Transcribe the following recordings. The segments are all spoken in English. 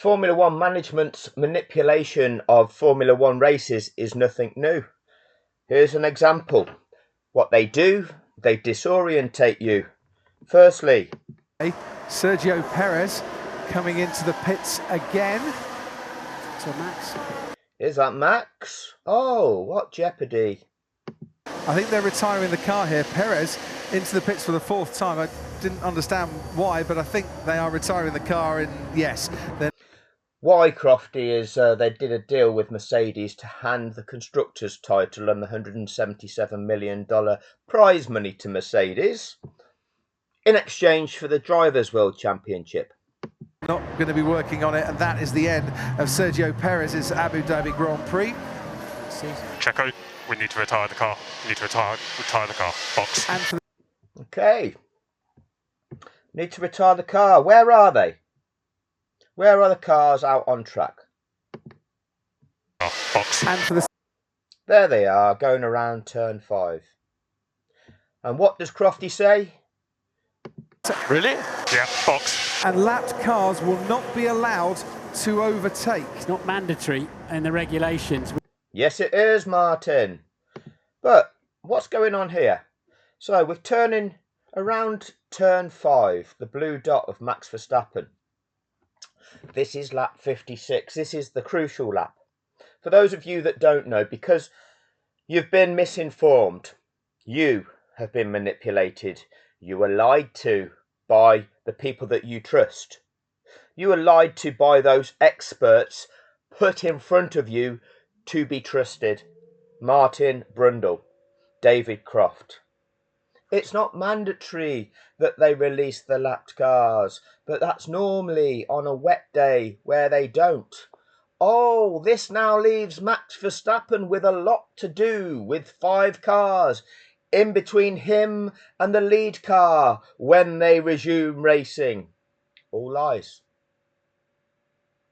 Formula One management's manipulation of Formula One races is nothing new. Here's an example. What they do, they disorientate you. Firstly, Sergio Perez coming into the pits again. So Max. Is that Max? Oh, what jeopardy. I think they're retiring the car here. Perez into the pits for the fourth time. I didn't understand why, but I think they are retiring the car, and yes. Why, Crofty, is they did a deal with Mercedes to hand the Constructors' title and the $177 million prize money to Mercedes in exchange for the Drivers' World Championship. Not going to be working on it, and that is the end of Sergio Perez's Abu Dhabi Grand Prix. Checo, we need to retire the car. We need to retire the car. Box. Okay. Need to retire the car. Where are they? Where are the cars out on track? Box. And for the... There they are, going around turn 5. And what does Crofty say? Really? Yeah, box. And lapped cars will not be allowed to overtake. It's not mandatory in the regulations. Yes, it is, Martin. But what's going on here? So we're turning around turn 5, the blue dot of Max Verstappen. This is lap 56. This is the crucial lap. For those of you that don't know, because you've been misinformed, you have been manipulated, you were lied to by the people that you trust. You were lied to by those experts put in front of you to be trusted. Martin Brundle, David Croft. It's not mandatory that they release the lapped cars, but that's normally on a wet day where they don't. Oh, this now leaves Max Verstappen with a lot to do with 5 cars in between him and the lead car when they resume racing. All lies.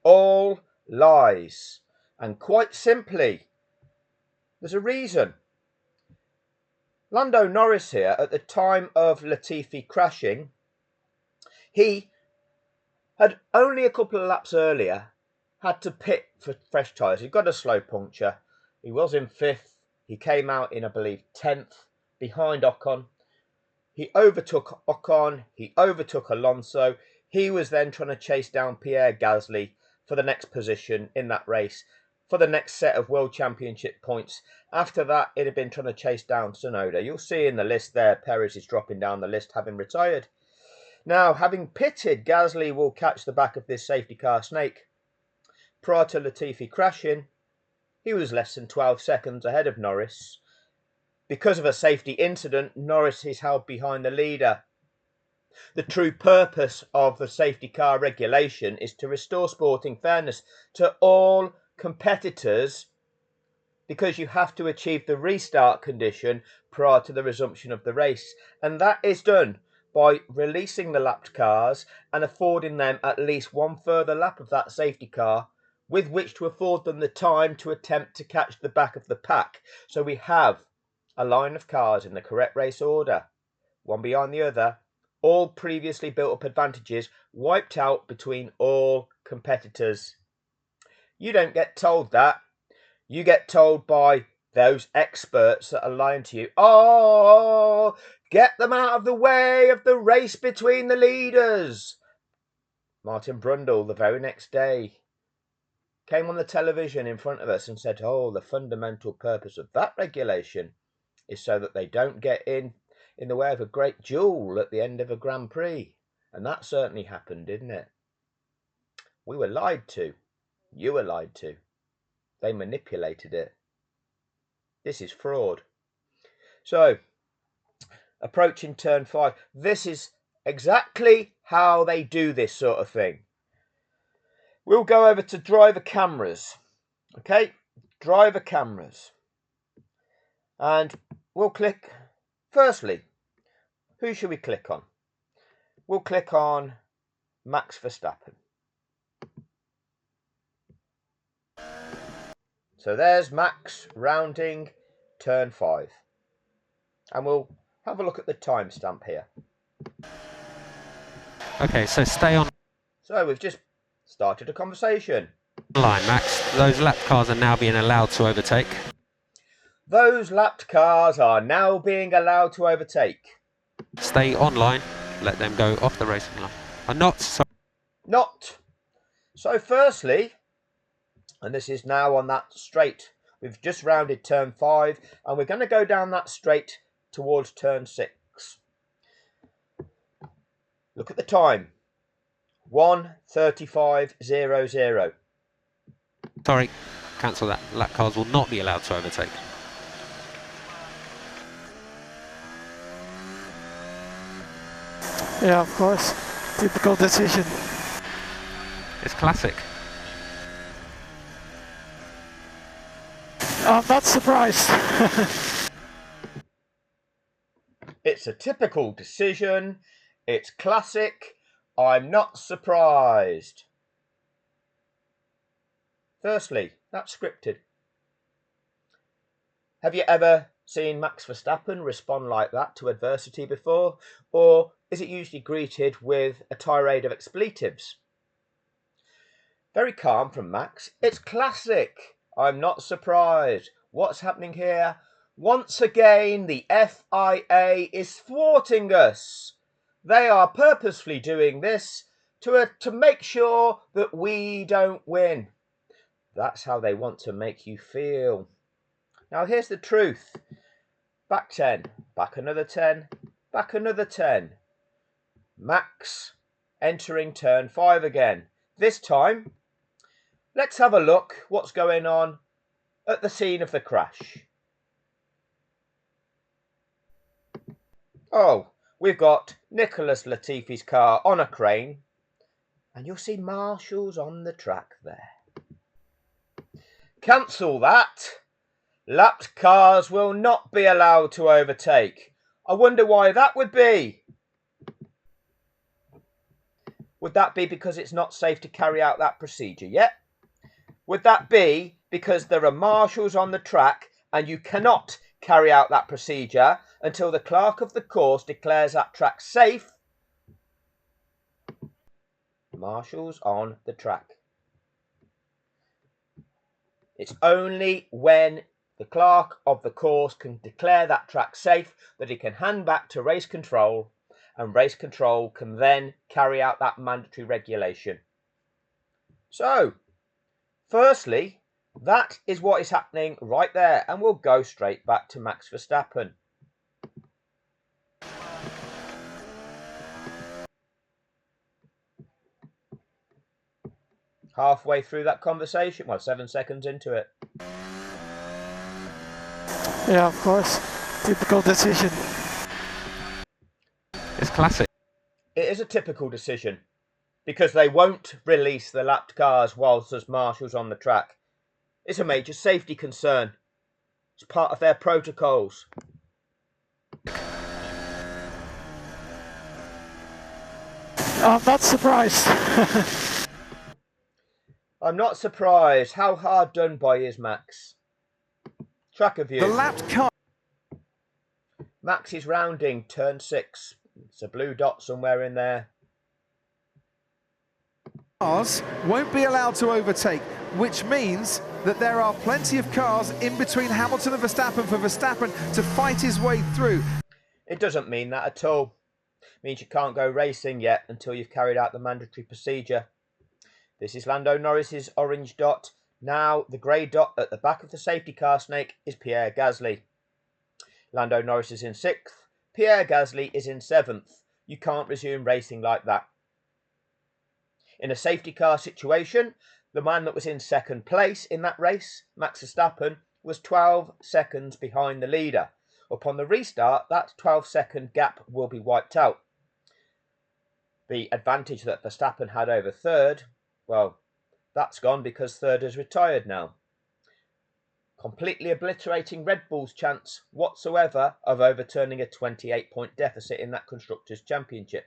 All lies. And quite simply, there's a reason. Lando Norris here, at the time of Latifi crashing, he had only a couple of laps earlier had to pit for fresh tyres. He got a slow puncture. He was in 5th. He came out in, I believe, 10th behind Ocon. He overtook Ocon. He overtook Alonso. He was then trying to chase down Pierre Gasly for the next position in that race, for the next set of World Championship points. After that, it had been trying to chase down Tsunoda. You'll see in the list there, Perez is dropping down the list, having retired. Now, having pitted, Gasly will catch the back of this safety car snake. Prior to Latifi crashing, he was less than 12 seconds ahead of Norris. Because of a safety incident, Norris is held behind the leader. The true purpose of the safety car regulation is to restore sporting fairness to all competitors, because you have to achieve the restart condition prior to the resumption of the race. And that is done by releasing the lapped cars and affording them at least one further lap of that safety car, with which to afford them the time to attempt to catch the back of the pack. So we have a line of cars in the correct race order, one behind the other, all previously built up advantages wiped out between all competitors. You don't get told that. You get told by those experts that are lying to you. Oh, get them out of the way of the race between the leaders. Martin Brundle, the very next day, came on the television in front of us and said, oh, the fundamental purpose of that regulation is so that they don't get in the way of a great duel at the end of a Grand Prix. And that certainly happened, didn't it? We were lied to. You were lied to. They manipulated it. This is fraud. So, approaching turn 5. This is exactly how they do this sort of thing. We'll go over to driver cameras. Okay, driver cameras. And we'll click, firstly, who should we click on? We'll click on Max Verstappen. So there's Max rounding turn 5. And we'll have a look at the timestamp here. Okay, so stay on. So we've just started a conversation. Line, Max. Those lapped cars are now being allowed to overtake. Those lapped cars are now being allowed to overtake. Stay online. Let them go off the racing line. I'm not sorry. Not. So firstly, and this is now on that straight, we've just rounded turn 5 and we're going to go down that straight towards turn 6. Look at the time. 1:35.00. Sorry, cancel that. Lap cars will not be allowed to overtake. Yeah, of course. Typical decision. It's classic. I'm not surprised. It's a typical decision. It's classic. I'm not surprised. Firstly, that's scripted. Have you ever seen Max Verstappen respond like that to adversity before? Or is it usually greeted with a tirade of expletives? Very calm from Max. It's classic. I'm not surprised. What's happening here? Once again, the FIA is thwarting us. They are purposefully doing this to make sure that we don't win. That's how they want to make you feel. Now here's the truth. Back 10, back another 10, back another 10. Max entering turn 5 again. This time, let's have a look what's going on at the scene of the crash. Oh, we've got Nicholas Latifi's car on a crane, and you'll see marshals on the track there. Cancel that. Lapped cars will not be allowed to overtake. I wonder why that would be. Would that be because it's not safe to carry out that procedure yet? Would that be because there are marshals on the track and you cannot carry out that procedure until the clerk of the course declares that track safe? Marshals on the track. It's only when the clerk of the course can declare that track safe that he can hand back to race control, and race control can then carry out that mandatory regulation. So, firstly, that is what is happening right there, and we'll go straight back to Max Verstappen. Halfway through that conversation, well, 7 seconds into it. Yeah, of course. Typical decision. It's classic. It is a typical decision because they won't release the lapped cars whilst there's marshals on the track. It's a major safety concern. It's part of their protocols. I'm not surprised. I'm not surprised. How hard done by is Max? Track of you. The lapped car. Max is rounding turn 6. It's a blue dot somewhere in there. Cars won't be allowed to overtake, which means that there are plenty of cars in between Hamilton and Verstappen for Verstappen to fight his way through. It doesn't mean that at all. It means you can't go racing yet until you've carried out the mandatory procedure. This is Lando Norris's orange dot. Now the grey dot at the back of the safety car snake is Pierre Gasly. Lando Norris is in 6th. Pierre Gasly is in 7th. You can't resume racing like that. In a safety car situation, the man that was in 2nd place in that race, Max Verstappen, was 12 seconds behind the leader. Upon the restart, that 12-second gap will be wiped out. The advantage that Verstappen had over 3rd, well, that's gone because 3rd has retired now, completely obliterating Red Bull's chance whatsoever of overturning a 28-point deficit in that Constructors' Championship.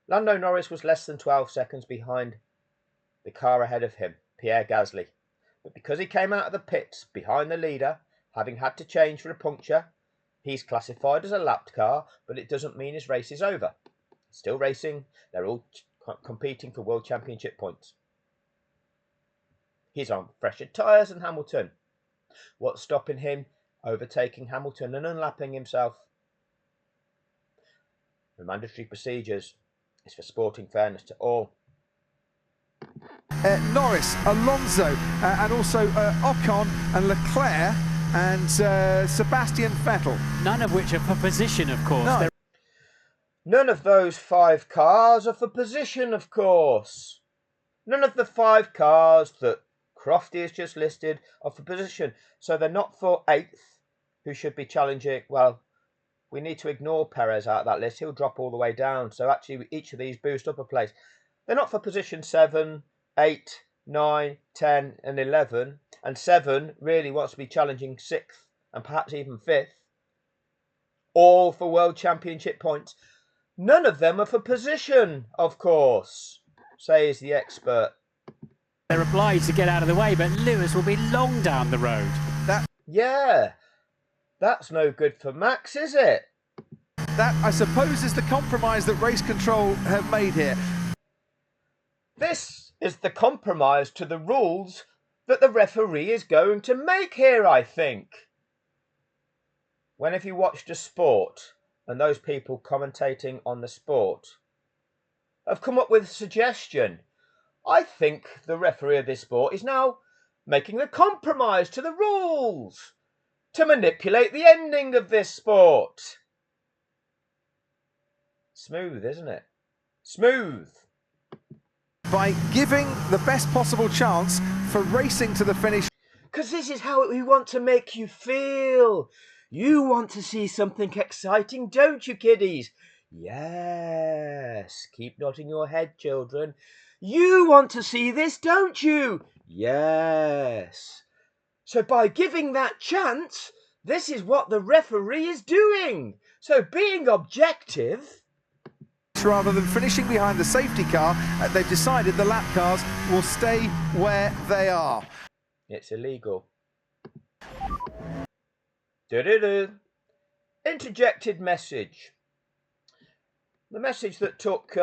Lando Norris was less than 12 seconds behind the car ahead of him, Pierre Gasly. But because he came out of the pits behind the leader, having had to change for a puncture, he's classified as a lapped car, but it doesn't mean his race is over. Still racing, they're all competing for World Championship points. He's on fresher tyres than Hamilton. What's stopping him overtaking Hamilton and unlapping himself? The mandatory procedures is for sporting fairness to all. Norris, Alonso, and also Ocon and Leclerc and Sebastian Vettel. None of which are for position, of course. No. None of those 5 cars are for position, of course. None of the 5 cars that Crofty has just listed are for position. So they're not for 8th, who should be challenging. Well, we need to ignore Perez out of that list. He'll drop all the way down. So actually, each of these boost up a place. They're not for position 7, 8, 9, 10 and 11. And 7 really wants to be challenging 6th and perhaps even 5th. All for World Championship points. None of them are for position, of course, says the expert. They're obliged to get out of the way, but Lewis will be long down the road. Yeah, that's no good for Max, is it? That, I suppose, is the compromise that race control have made here. This is the compromise to the rules that the referee is going to make here, I think. When have you watched a sport and those people commentating on the sport have come up with a suggestion? I think the referee of this sport is now making the compromise to the rules to manipulate the ending of this sport. Smooth, isn't it? Smooth. By giving the best possible chance for racing to the finish. Because this is how we want to make you feel. You want to see something exciting, don't you, kiddies? Yes. Keep nodding your head, children. You want to see this, don't you? Yes. So by giving that chance, this is what the referee is doing. So being objective. Rather than finishing behind the safety car, they've decided the lap cars will stay where they are. It's illegal. Do-do-do. Interjected message. The message that took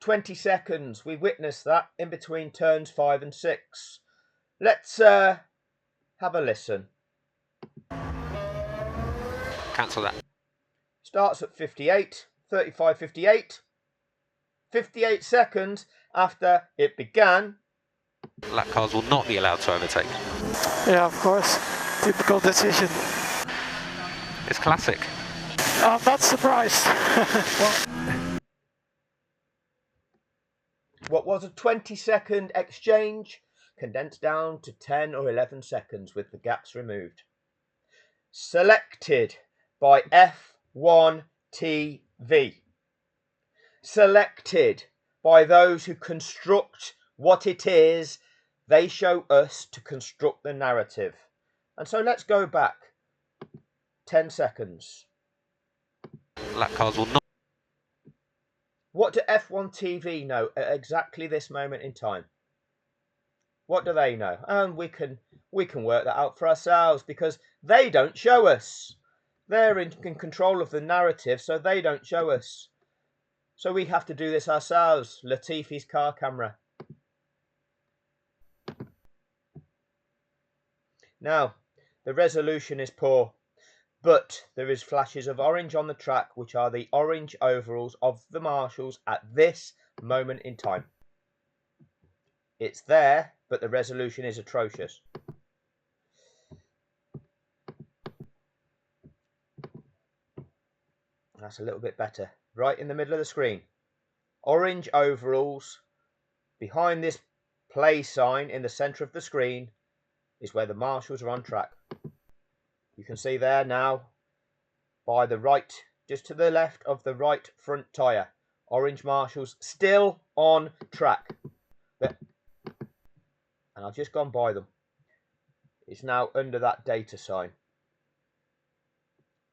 20 seconds. We witnessed that in between turns 5 and 6. Let's have a listen. Cancel that. Starts at 58, 35, 58. 58 seconds after it began. Lap cars will not be allowed to overtake. Yeah, of course. Typical decision. It's classic. I'm not surprised. What was a 20-second exchange condensed down to 10 or 11 seconds with the gaps removed. Selected by F1TV. Selected by those who construct what it is they show us to construct the narrative. And so let's go back 10 seconds. Lap cars will not. What do F1TV know at exactly this moment in time? What do they know? And we can work that out for ourselves because they don't show us. They're in control of the narrative, so they don't show us. So we have to do this ourselves. Latifi's car camera. Now, the resolution is poor, but there is flashes of orange on the track, which are the orange overalls of the marshals at this moment in time. It's there, but the resolution is atrocious. That's a little bit better. Right in the middle of the screen. Orange overalls. Behind this play sign in the centre of the screen is where the marshals are on track. You can see there now, by the right, just to the left of the right front tyre. Orange marshals still on track. And I've just gone by them. It's now under that data sign.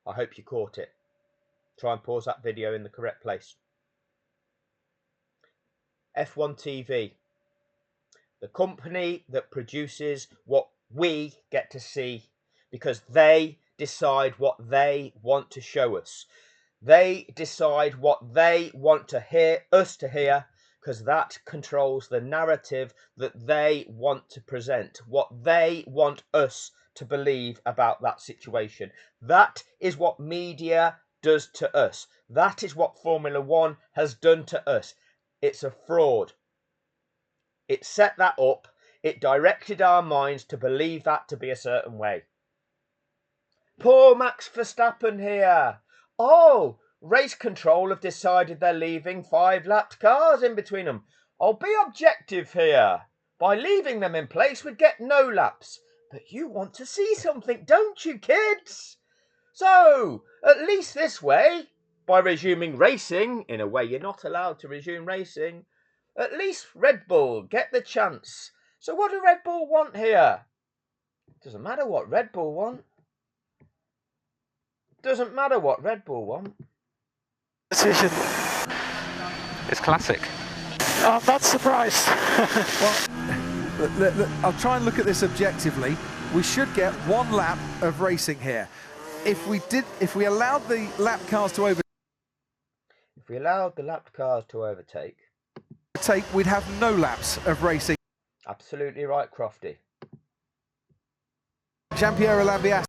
I hope you caught it. Try and pause that video in the correct place. F1TV, the company that produces what we get to see because they decide what they want to show us. They decide what they want to hear, us to hear, because that controls the narrative that they want to present, what they want us to believe about that situation. That is what media does to us. That is what Formula One has done to us. It's a fraud. It set that up. It directed our minds to believe that to be a certain way. Poor Max Verstappen here. Oh, race control have decided they're leaving 5-lapped cars in between them. I'll be objective here. By leaving them in place, we'd get no laps. But you want to see something, don't you, kids? So, at least this way, by resuming racing, in a way you're not allowed to resume racing, at least Red Bull get the chance. So what do Red Bull want here? Doesn't matter what Red Bull want. Doesn't matter what Red Bull want. Decision. It's classic. I'm not surprised. Well, I'll try and look at this objectively. We should get 1 lap of racing here. If we allowed the lap cars to overtake, we'd have no laps of racing. Absolutely right, Crofty. Giampiero Lambiase.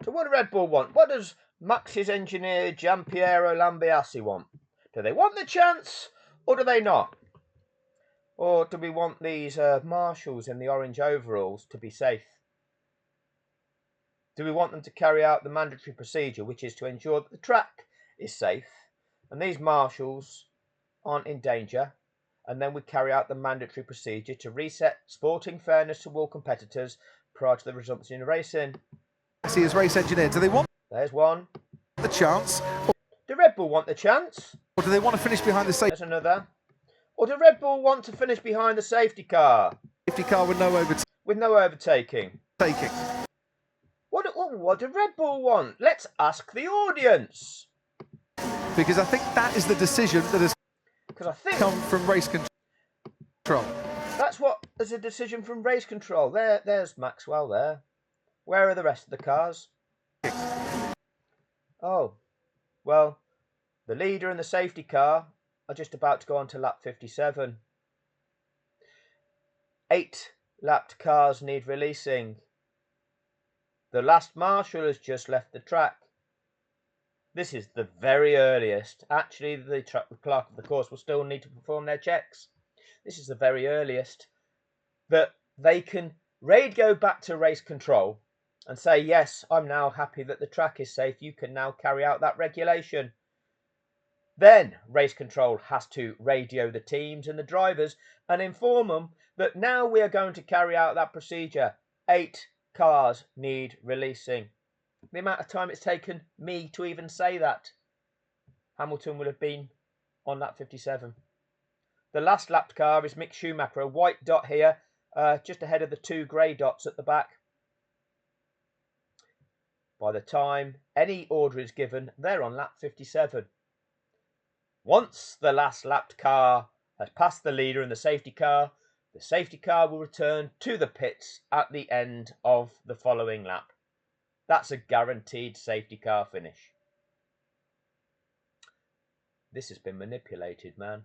So what do Red Bull want? What does Max's engineer Giampiero Lambiase want? Do they want the chance or do they not? Or do we want these marshals in the orange overalls to be safe? Do we want them to carry out the mandatory procedure, which is to ensure that the track is safe and these marshals aren't in danger? And then we carry out the mandatory procedure to reset sporting fairness to all competitors prior to the resumption of racing. He is race engineer. Do they want There's one. the chance? Do Red Bull want the chance? Or do they want to finish behind the safety There's another. Or do Red Bull want to finish behind the safety car? car with no overtaking? What do Red Bull want? Let's ask the audience. Because I think that is the decision that has come from race control. That's what is a decision from race control. There's Maxwell there. Where are the rest of the cars? Oh, well, the leader and the safety car are just about to go on to lap 57. 8-lapped cars need releasing. The last marshal has just left the track. This is the very earliest. Actually, the clerk of the course will still need to perform their checks. This is the very earliest that they can radio back to race control and say, yes, I'm now happy that the track is safe. You can now carry out that regulation. Then race control has to radio the teams and the drivers and inform them that now we are going to carry out that procedure. 8 cars need releasing. The amount of time it's taken me to even say that, Hamilton would have been on lap 57. The last lapped car is Mick Schumacher, a white dot here, just ahead of the 2 grey dots at the back. By the time any order is given, they're on lap 57. Once the last lapped car has passed the leader and the safety car will return to the pits at the end of the following lap. That's a guaranteed safety car finish. This has been manipulated, man.